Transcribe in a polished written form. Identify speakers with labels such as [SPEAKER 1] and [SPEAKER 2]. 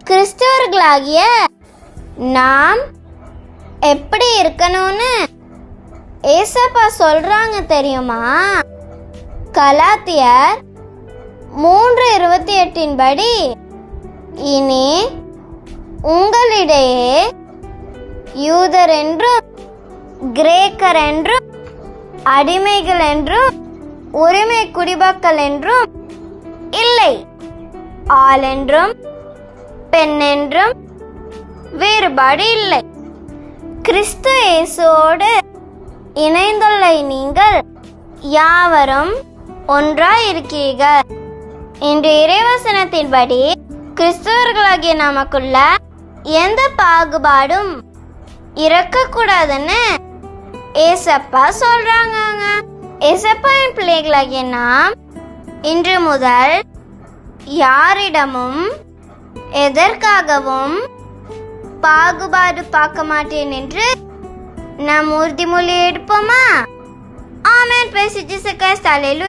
[SPEAKER 1] கிறிஸ்தவர்களாகிய நாம் எப்படி இருக்கணும்னு ஏசப்பா சொல்றாங்க தெரியுமா? கலாத்தியர் 3:28 படி, இனி உங்களிடையே யூதர் என்றும் கிரேக்கர் என்றும் அடிமைகள் என்றும் உரிமை குடிமக்கள் என்றும் இல்லை, ஆள் என்றும் பெண் என்றும் வேறுபாடு இல்லை. கிறிஸ்து இயேசுவோடு இணைந்துள்ள நீங்கள் யாவரும் ஒன்றாய் இருக்கிறீர்கள். இன்று இறைவசனத்தின்படி கிறிஸ்தவர்களாகிய நமக்குள்ள எந்த பாகுபாடும் இருக்கக்கூடாதுன்னு ஏசப்பா சொல்றாங்க. ஏசப்பாவின் பிள்ளைகளாகிய நாம் இன்று முதல் யாரிடமும் எதற்காகவும் பாகுபாடு பார்க்க மாட்டேன் என்று நாம் உறுதிமொழி எடுப்போமா? ஆமென். பேசி ஜீசஸ் கிறிஸ்து. அல்லேலூயா.